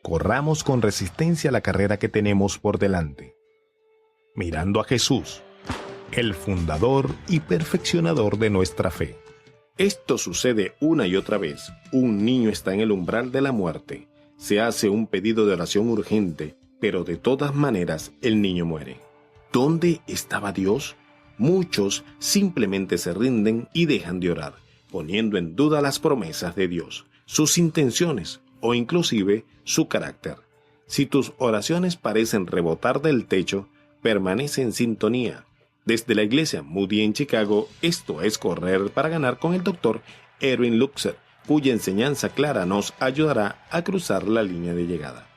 Corramos con resistencia la carrera que tenemos por delante, mirando a Jesús, el fundador y perfeccionador de nuestra fe. Esto sucede una y otra vez. Un niño está en el umbral de la muerte. Se hace un pedido de oración urgente, pero de todas maneras el niño muere. ¿Dónde estaba Dios? Muchos simplemente se rinden y dejan de orar, poniendo en duda las promesas de Dios, sus intenciones o inclusive su carácter. Si tus oraciones parecen rebotar del techo, permanece en sintonía. Desde la iglesia Moody en Chicago, esto es Correr para Ganar con el Dr. Erwin Lutzer, cuya enseñanza clara nos ayudará a cruzar la línea de llegada.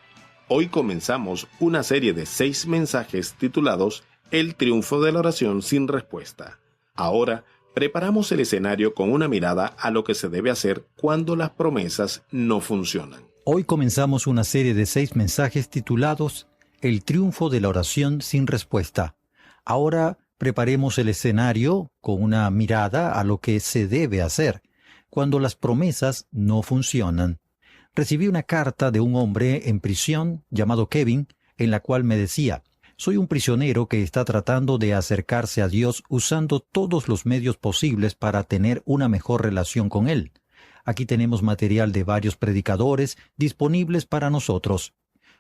Hoy comenzamos una serie de 6 mensajes titulados El triunfo de la oración sin respuesta. Ahora, preparamos el escenario con una mirada a lo que se debe hacer cuando las promesas no funcionan. Hoy comenzamos una serie de 6 mensajes titulados El triunfo de la oración sin respuesta. Ahora preparemos el escenario con una mirada a lo que se debe hacer cuando las promesas no funcionan. Recibí una carta de un hombre en prisión llamado Kevin, en la cual me decía: soy un prisionero que está tratando de acercarse a Dios usando todos los medios posibles para tener una mejor relación con Él. Aquí tenemos material de varios predicadores disponibles para nosotros.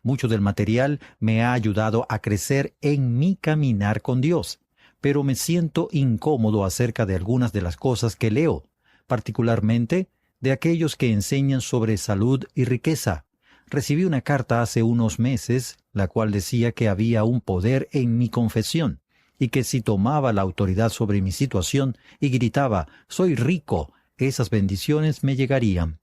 Mucho del material me ha ayudado a crecer en mi caminar con Dios, pero me siento incómodo acerca de algunas de las cosas que leo, particularmente de aquellos que enseñan sobre salud y riqueza. Recibí una carta hace unos meses, la cual decía que había un poder en mi confesión, y que si tomaba la autoridad sobre mi situación y gritaba, «Soy rico», esas bendiciones me llegarían.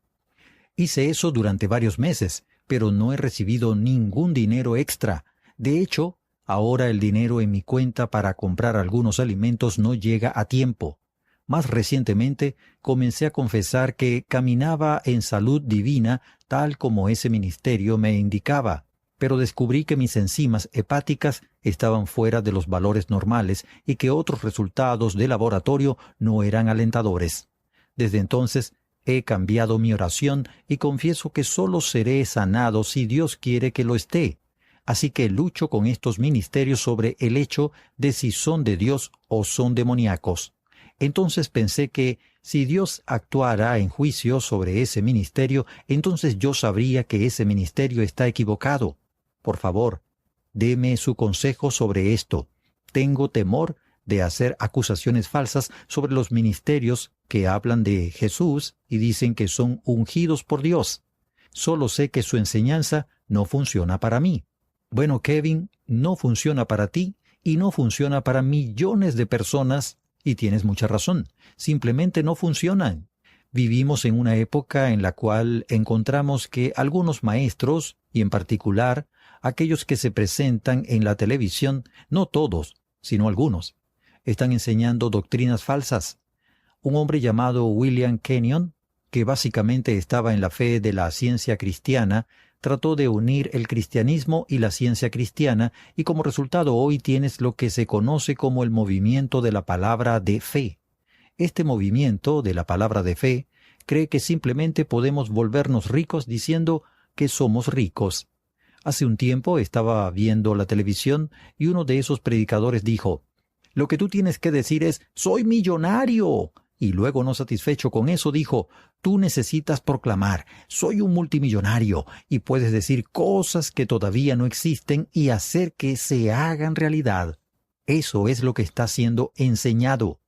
Hice eso durante varios meses, pero no he recibido ningún dinero extra. De hecho, ahora el dinero en mi cuenta para comprar algunos alimentos no llega a tiempo. Más recientemente, comencé a confesar que caminaba en salud divina tal como ese ministerio me indicaba, pero descubrí que mis enzimas hepáticas estaban fuera de los valores normales y que otros resultados de laboratorio no eran alentadores. Desde entonces, he cambiado mi oración y confieso que solo seré sanado si Dios quiere que lo esté. Así que lucho con estos ministerios sobre el hecho de si son de Dios o son demoníacos. Entonces pensé que si Dios actuara en juicio sobre ese ministerio, entonces yo sabría que ese ministerio está equivocado. Por favor, deme su consejo sobre esto. Tengo temor de hacer acusaciones falsas sobre los ministerios que hablan de Jesús y dicen que son ungidos por Dios. Solo sé que su enseñanza no funciona para mí. Bueno, Kevin, no funciona para ti y no funciona para millones de personas. Y tienes mucha razón, simplemente no funcionan. Vivimos en una época en la cual encontramos que algunos maestros, y en particular aquellos que se presentan en la televisión, no todos, sino algunos, están enseñando doctrinas falsas. Un hombre llamado William Kenyon, que básicamente estaba en la fe de la ciencia cristiana, trató de unir el cristianismo y la ciencia cristiana, y como resultado hoy tienes lo que se conoce como el movimiento de la palabra de fe. Este movimiento de la palabra de fe cree que simplemente podemos volvernos ricos diciendo que somos ricos. Hace un tiempo estaba viendo la televisión y uno de esos predicadores dijo: «Lo que tú tienes que decir es, ¡soy millonario!». Y luego, no satisfecho con eso, dijo: «Tú necesitas proclamar, soy un multimillonario», y puedes decir cosas que todavía no existen y hacer que se hagan realidad. Eso es lo que está siendo enseñado.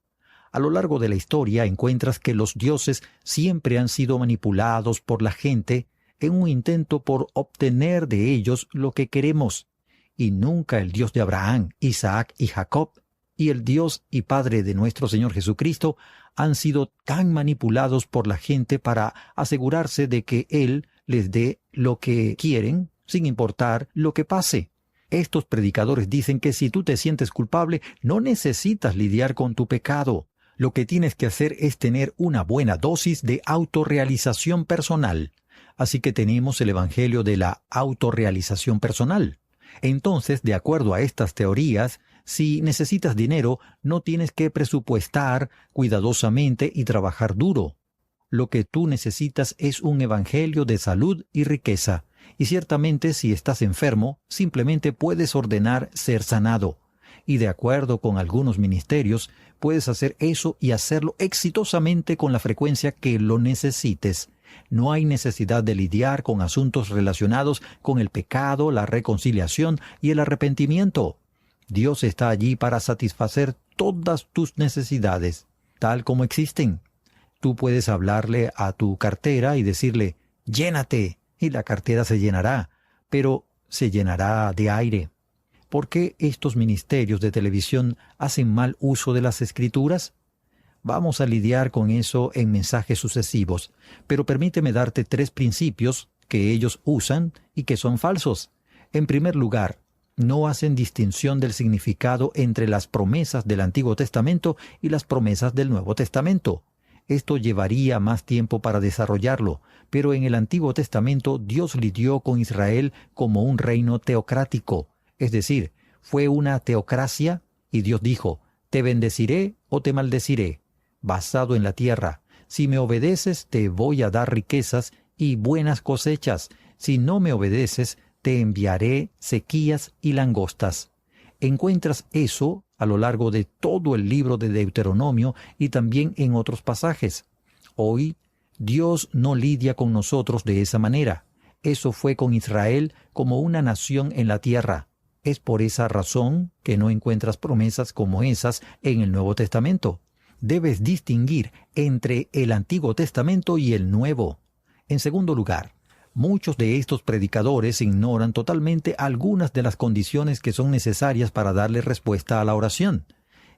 A lo largo de la historia encuentras que los dioses siempre han sido manipulados por la gente en un intento por obtener de ellos lo que queremos. Y nunca el Dios de Abraham, Isaac y Jacob, y el Dios y Padre de nuestro Señor Jesucristo han sido tan manipulados por la gente para asegurarse de que Él les dé lo que quieren, sin importar lo que pase. Estos predicadores dicen que si tú te sientes culpable, no necesitas lidiar con tu pecado. Lo que tienes que hacer es tener una buena dosis de autorrealización personal. Así que tenemos el evangelio de la autorrealización personal. Entonces, de acuerdo a estas teorías, si necesitas dinero, no tienes que presupuestar cuidadosamente y trabajar duro. Lo que tú necesitas es un evangelio de salud y riqueza. Y ciertamente si estás enfermo, simplemente puedes ordenar ser sanado. Y de acuerdo con algunos ministerios, puedes hacer eso y hacerlo exitosamente con la frecuencia que lo necesites. No hay necesidad de lidiar con asuntos relacionados con el pecado, la reconciliación y el arrepentimiento. Dios está allí para satisfacer todas tus necesidades, tal como existen. Tú puedes hablarle a tu cartera y decirle, «Llénate», y la cartera se llenará, pero se llenará de aire. ¿Por qué estos ministerios de televisión hacen mal uso de las Escrituras? Vamos a lidiar con eso en mensajes sucesivos, pero permíteme darte 3 principios que ellos usan y que son falsos. En primer lugar, no hacen distinción del significado entre las promesas del Antiguo Testamento y las promesas del Nuevo Testamento. Esto llevaría más tiempo para desarrollarlo, pero en el Antiguo Testamento Dios lidió con Israel como un reino teocrático, es decir, fue una teocracia y Dios dijo, «Te bendeciré o te maldeciré», basado en la tierra. Si me obedeces, te voy a dar riquezas y buenas cosechas. Si no me obedeces, te enviaré sequías y langostas. Encuentras eso a lo largo de todo el libro de Deuteronomio y también en otros pasajes. Hoy, Dios no lidia con nosotros de esa manera. Eso fue con Israel como una nación en la tierra. Es por esa razón que no encuentras promesas como esas en el Nuevo Testamento. Debes distinguir entre el Antiguo Testamento y el Nuevo. En segundo lugar, muchos de estos predicadores ignoran totalmente algunas de las condiciones que son necesarias para darle respuesta a la oración.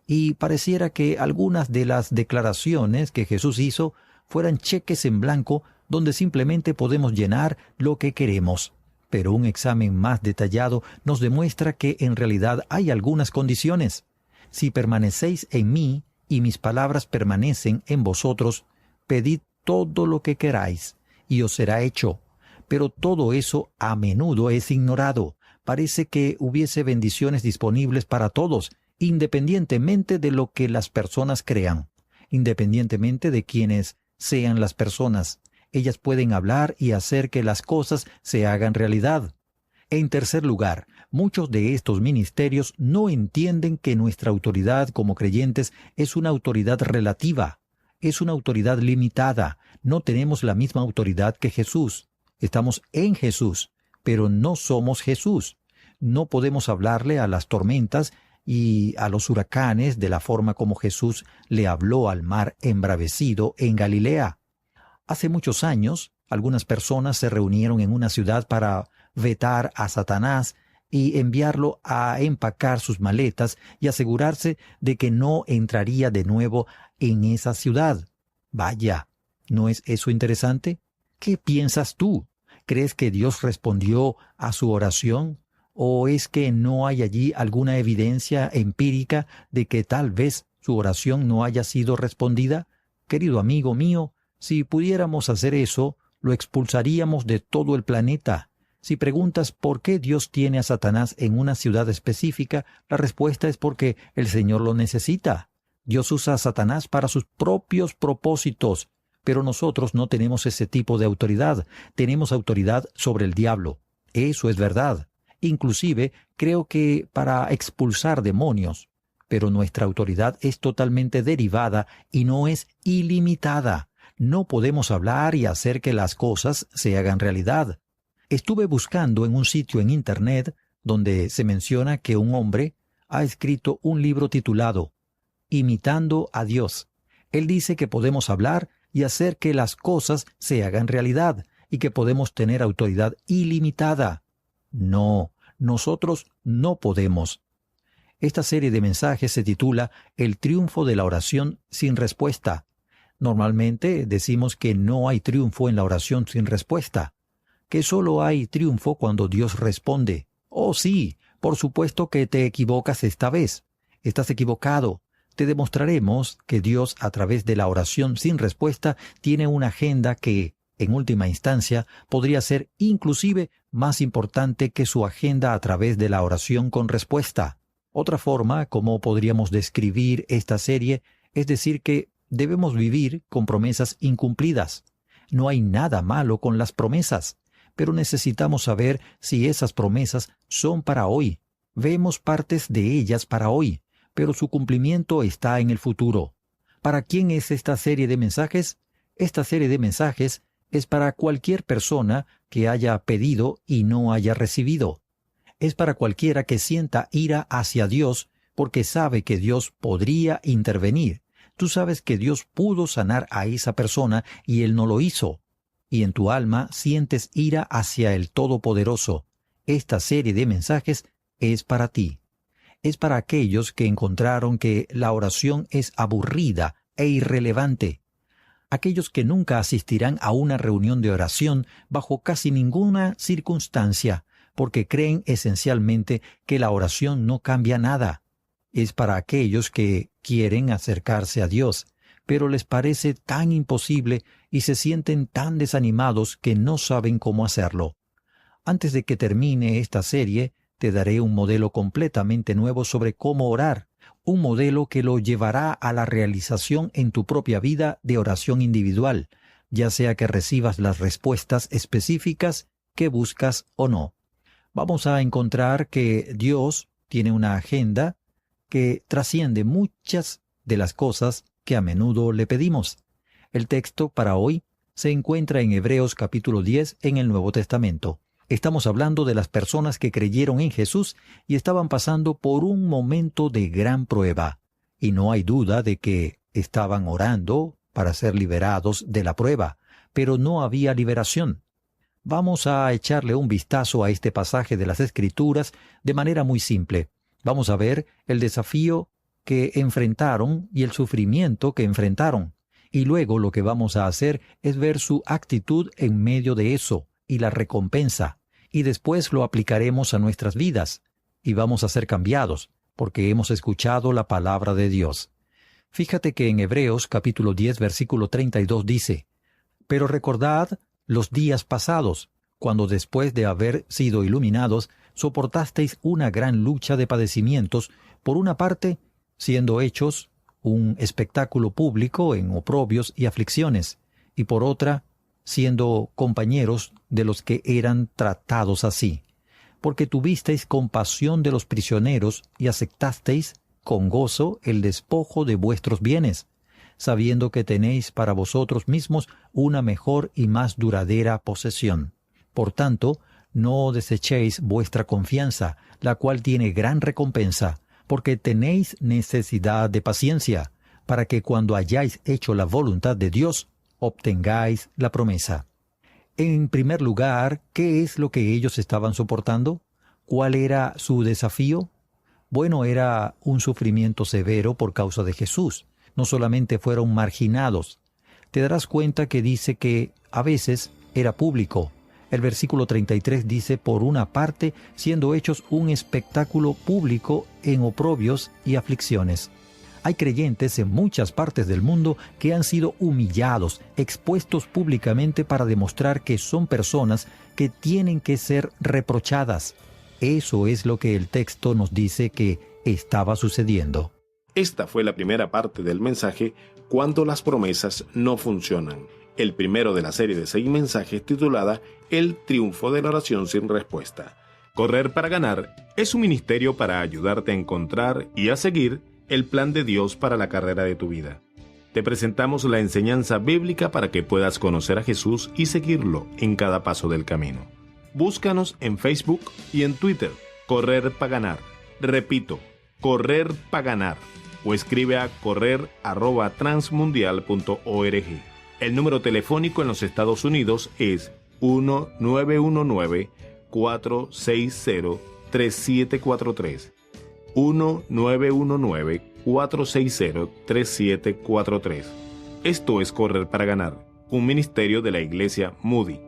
Y pareciera que algunas de las declaraciones que Jesús hizo fueran cheques en blanco donde simplemente podemos llenar lo que queremos. Pero un examen más detallado nos demuestra que en realidad hay algunas condiciones. Si permanecéis en mí y mis palabras permanecen en vosotros, pedid todo lo que queráis, y os será hecho. Pero todo eso a menudo es ignorado. Parece que hubiese bendiciones disponibles para todos, independientemente de lo que las personas crean, independientemente de quiénes sean las personas. Ellas pueden hablar y hacer que las cosas se hagan realidad. En tercer lugar, muchos de estos ministerios no entienden que nuestra autoridad como creyentes es una autoridad relativa, es una autoridad limitada. No tenemos la misma autoridad que Jesús. Estamos en Jesús, pero no somos Jesús. No podemos hablarle a las tormentas y a los huracanes de la forma como Jesús le habló al mar embravecido en Galilea. Hace muchos años, algunas personas se reunieron en una ciudad para vetar a Satanás y enviarlo a empacar sus maletas y asegurarse de que no entraría de nuevo en esa ciudad. Vaya, ¿no es eso interesante? ¿Qué piensas tú? ¿Crees que Dios respondió a su oración? ¿O es que no hay allí alguna evidencia empírica de que tal vez su oración no haya sido respondida? Querido amigo mío, si pudiéramos hacer eso, lo expulsaríamos de todo el planeta. Si preguntas por qué Dios tiene a Satanás en una ciudad específica, la respuesta es porque el Señor lo necesita. Dios usa a Satanás para sus propios propósitos, pero nosotros no tenemos ese tipo de autoridad. Tenemos autoridad sobre el diablo. Eso es verdad. Inclusive, creo que para expulsar demonios. Pero nuestra autoridad es totalmente derivada y no es ilimitada. No podemos hablar y hacer que las cosas se hagan realidad. Estuve buscando en un sitio en Internet donde se menciona que un hombre ha escrito un libro titulado Imitando a Dios. Él dice que podemos hablar y hacer que las cosas se hagan realidad y que podemos tener autoridad ilimitada. No, nosotros no podemos. Esta serie de mensajes se titula El triunfo de la oración sin respuesta. Normalmente decimos que no hay triunfo en la oración sin respuesta, que solo hay triunfo cuando Dios responde. Oh sí, por supuesto que te equivocas esta vez. Estás equivocado. Te demostraremos que Dios, a través de la oración sin respuesta, tiene una agenda que, en última instancia, podría ser inclusive más importante que su agenda a través de la oración con respuesta. Otra forma, como podríamos describir esta serie, es decir que debemos vivir con promesas incumplidas. No hay nada malo con las promesas. pero necesitamos saber si esas promesas son para hoy. Vemos partes de ellas para hoy, pero su cumplimiento está en el futuro. ¿Para quién es esta serie de mensajes? Esta serie de mensajes es para cualquier persona que haya pedido y no haya recibido. Es para cualquiera que sienta ira hacia Dios porque sabe que Dios podría intervenir. Tú sabes que Dios pudo sanar a esa persona y Él no lo hizo. Y en tu alma sientes ira hacia el Todopoderoso. Esta serie de mensajes es para ti. Es para aquellos que encontraron que la oración es aburrida e irrelevante. Aquellos que nunca asistirán a una reunión de oración bajo casi ninguna circunstancia, porque creen esencialmente que la oración no cambia nada. Es para aquellos que quieren acercarse a Dios, pero les parece tan imposible y se sienten tan desanimados que no saben cómo hacerlo. Antes de que termine esta serie, te daré un modelo completamente nuevo sobre cómo orar, un modelo que lo llevará a la realización en tu propia vida de oración individual, ya sea que recibas las respuestas específicas que buscas o no. Vamos a encontrar que Dios tiene una agenda que trasciende muchas de las cosas que a menudo le pedimos. El texto para hoy se encuentra en Hebreos capítulo 10 en el Nuevo Testamento. Estamos hablando de las personas que creyeron en Jesús y estaban pasando por un momento de gran prueba. Y no hay duda de que estaban orando para ser liberados de la prueba, pero no había liberación. Vamos a echarle un vistazo a este pasaje de las Escrituras de manera muy simple. Vamos a ver el desafío que enfrentaron y el sufrimiento que enfrentaron. Y luego lo que vamos a hacer es ver su actitud en medio de eso y la recompensa. Y después lo aplicaremos a nuestras vidas. Y vamos a ser cambiados, porque hemos escuchado la palabra de Dios. Fíjate que en Hebreos capítulo 10 versículo 32 dice: «Pero recordad los días pasados, cuando después de haber sido iluminados, soportasteis una gran lucha de padecimientos, por una parte, siendo hechos un espectáculo público en oprobios y aflicciones, y por otra, siendo compañeros de los que eran tratados así, porque tuvisteis compasión de los prisioneros y aceptasteis con gozo el despojo de vuestros bienes, sabiendo que tenéis para vosotros mismos una mejor y más duradera posesión. Por tanto, no desechéis vuestra confianza, la cual tiene gran recompensa, porque tenéis necesidad de paciencia, para que cuando hayáis hecho la voluntad de Dios, obtengáis la promesa». En primer lugar, ¿qué es lo que ellos estaban soportando? ¿Cuál era su desafío? Bueno, era un sufrimiento severo por causa de Jesús. No solamente fueron marginados. Te darás cuenta que dice que a veces era público. El versículo 33 dice: «Por una parte, siendo hechos un espectáculo público en oprobios y aflicciones». Hay creyentes en muchas partes del mundo que han sido humillados, expuestos públicamente para demostrar que son personas que tienen que ser reprochadas. Eso es lo que el texto nos dice que estaba sucediendo. Esta fue la primera parte del mensaje, cuando las promesas no funcionan. El primero de la serie de 6 mensajes titulada El triunfo de la oración sin respuesta. Correr para ganar es un ministerio para ayudarte a encontrar y a seguir el plan de Dios para la carrera de tu vida. Te presentamos la enseñanza bíblica para que puedas conocer a Jesús y seguirlo en cada paso del camino. Búscanos en Facebook y en Twitter, Correr para Ganar. Repito, Correr para Ganar. O escribe a correr@transmundial.org. El número telefónico en los Estados Unidos es 1-919-460-3743. 1-919-460-3743. Esto es Correr para Ganar, un ministerio de la Iglesia Moody.